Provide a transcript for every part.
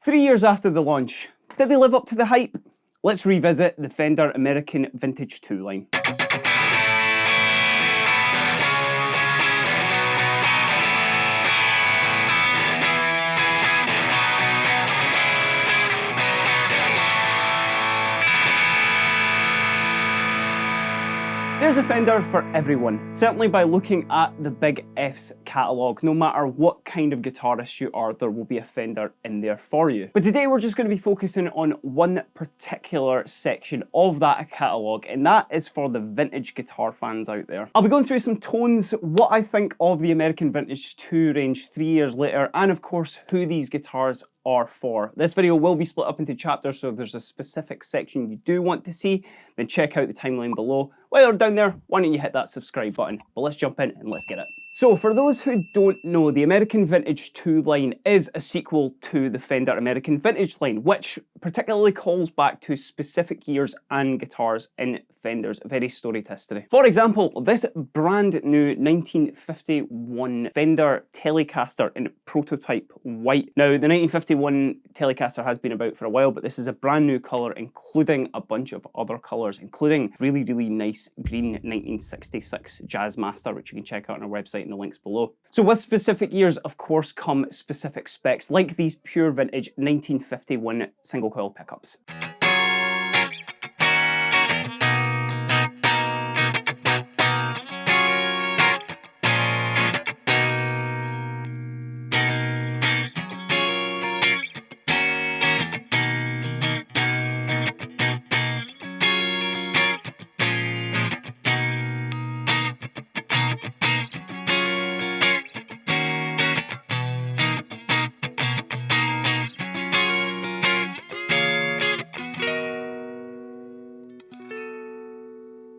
3 years after the launch, did they live up to the hype? Let's revisit the Fender American Vintage II line. There's a Fender for everyone, certainly by looking at the Big F's catalogue. No matter what kind of guitarist you are, there will be a Fender in there for you. But today we're just going to be focusing on one particular section of that catalogue, and that is for the vintage guitar fans out there. I'll be going through some tones, what I think of the American Vintage II range 3 years later, and of course who these guitars are for. This video will be split up into chapters, so if there's a specific section you do want to see, then check out the timeline below. While you're down there, why don't you hit that subscribe button? But let's jump in and let's get it. So for those who don't know, the American Vintage II line is a sequel to the Fender American Vintage line, which particularly calls back to specific years and guitars in Fender's very storied history. For example, this brand new 1951 Fender Telecaster in prototype white. Now, the 1951 Telecaster has been about for a while, but this is a brand new colour, including a bunch of other colours, including really, really nice green 1966 Jazzmaster, which you can check out on our website in the links below. So with specific years, of course, come specific specs, like these pure vintage 1951 single coil pickups.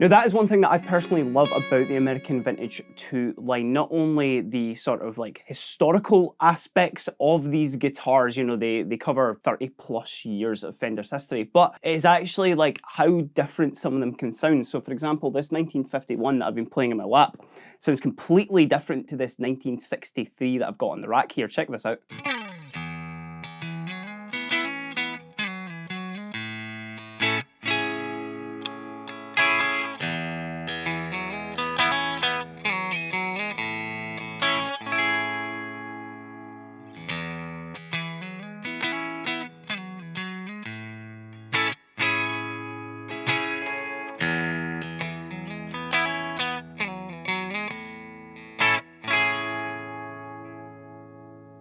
Now that is one thing that I personally love about the American Vintage II line, not only the sort of like historical aspects of these guitars, you know, they cover 30 plus years of Fender's history, but it's actually like how different some of them can sound. So for example, this 1951 that I've been playing in my lap sounds completely different to this 1963 that I've got on the rack here. Check this out.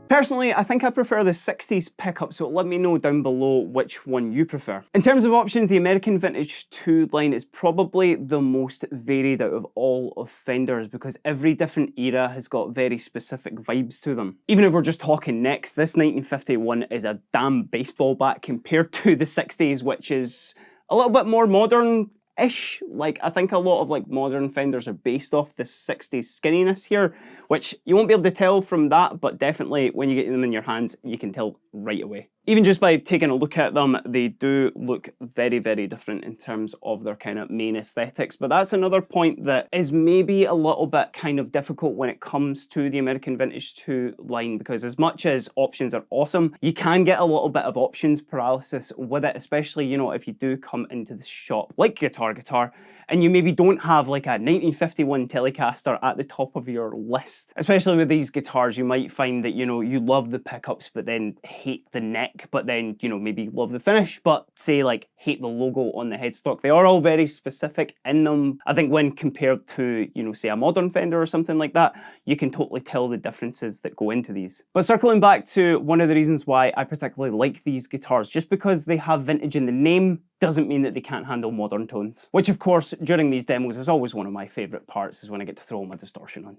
Personally, I think I prefer the 60s pickup, so let me know down below which one you prefer. In terms of options, the American Vintage II line is probably the most varied out of all of Fender's because every different era has got very specific vibes to them. Even if we're just talking necks, this 1951 is a damn baseball bat compared to the 60s, which is a little bit more modern-ish. Like, I think a lot of like modern Fenders are based off the 60s skinniness here, which you won't be able to tell from that, but definitely when you get them in your hands, you can tell right away. Even just by taking a look at them, they do look very, very different in terms of their kind of main aesthetics. But that's another point that is maybe a little bit kind of difficult when it comes to the American Vintage II line, because as much as options are awesome, you can get a little bit of options paralysis with it, especially, you know, if you do come into the shop like Guitar, and you maybe don't have like a 1951 Telecaster at the top of your list. Especially with these guitars, you might find that, you know, you love the pickups but then hate the neck, but then, you know, maybe love the finish, but say like hate the logo on the headstock. They are all very specific in them. I think when compared to, you know, say a modern Fender or something like that, you can totally tell the differences that go into these. But circling back to one of the reasons why I particularly like these guitars, just because they have vintage in the name doesn't mean that they can't handle modern tones. Which of course, during these demos is always one of my favourite parts, is when I get to throw my distortion on.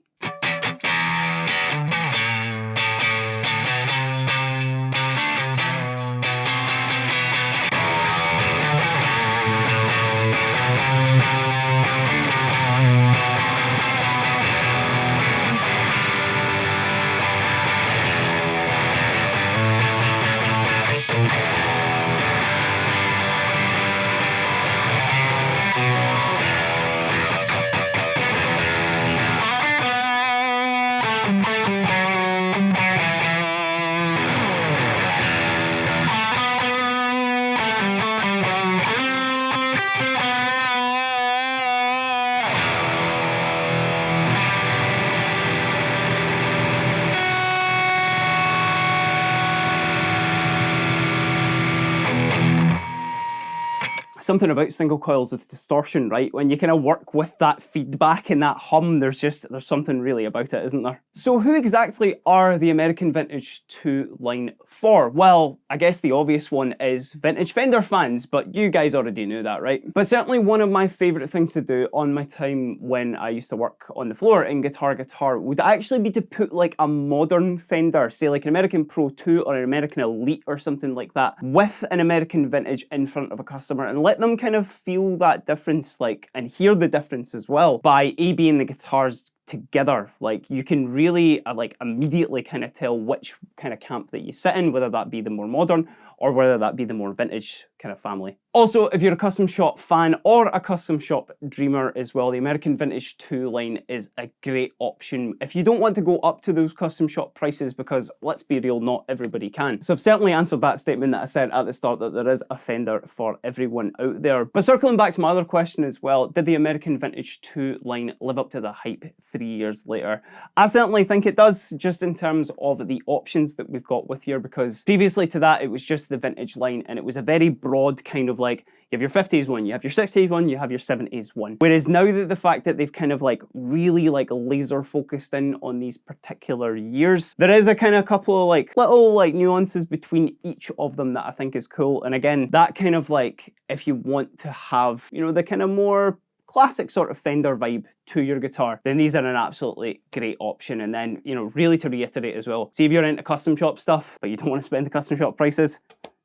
something about single coils with distortion, right? When you kind of work with that feedback and that hum, there's something really about it, isn't there? So who exactly are the American Vintage II line for? Well, I guess the obvious one is vintage Fender fans, but you guys already knew that, right? But certainly one of my favourite things to do on my time when I used to work on the floor in Guitar would actually be to put like a modern Fender, say like an American Pro 2 or an American Elite or something like that, with an American Vintage in front of a customer and let them kind of feel that difference, like, and hear the difference as well by A-Bing the guitars together. Like, you can really like immediately kind of tell which kind of camp that you sit in, whether that be the more modern or whether that be the more vintage kind of family. Also, if you're a custom shop fan or a custom shop dreamer as well, the American Vintage II line is a great option if you don't want to go up to those custom shop prices, because let's be real, not everybody can. So I've certainly answered that statement that I said at the start, that there is a Fender for everyone out there. But circling back to my other question as well, did the American Vintage II line live up to the hype 3 years later? I certainly think it does, just in terms of the options that we've got with here, because previously to that it was just the vintage line and it was a very broad kind of like, you have your 50s one, you have your 60s one, you have your 70s one. Whereas now that the fact that they've kind of like really like laser focused in on these particular years, there is a kind of couple of like little like nuances between each of them that I think is cool. And again, that kind of like, if you want to have, you know, the kind of more classic sort of Fender vibe to your guitar, then these are an absolutely great option. And then, you know, really to reiterate as well, see if you're into custom shop stuff, but you don't want to spend the custom shop prices,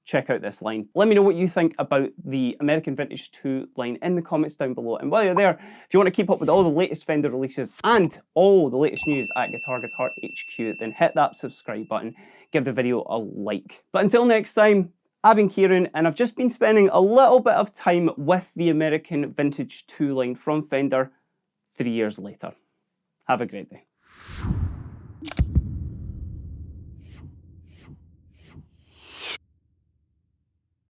check out this line. Let me know what you think about the American Vintage II line in the comments down below. And while you're there, if you want to keep up with all the latest Fender releases and all the latest news at Guitar HQ, then hit that subscribe button, give the video a like. But until next time, I've been Kieran, and I've just been spending a little bit of time with the American Vintage II line from Fender 3 years later. Have a great day.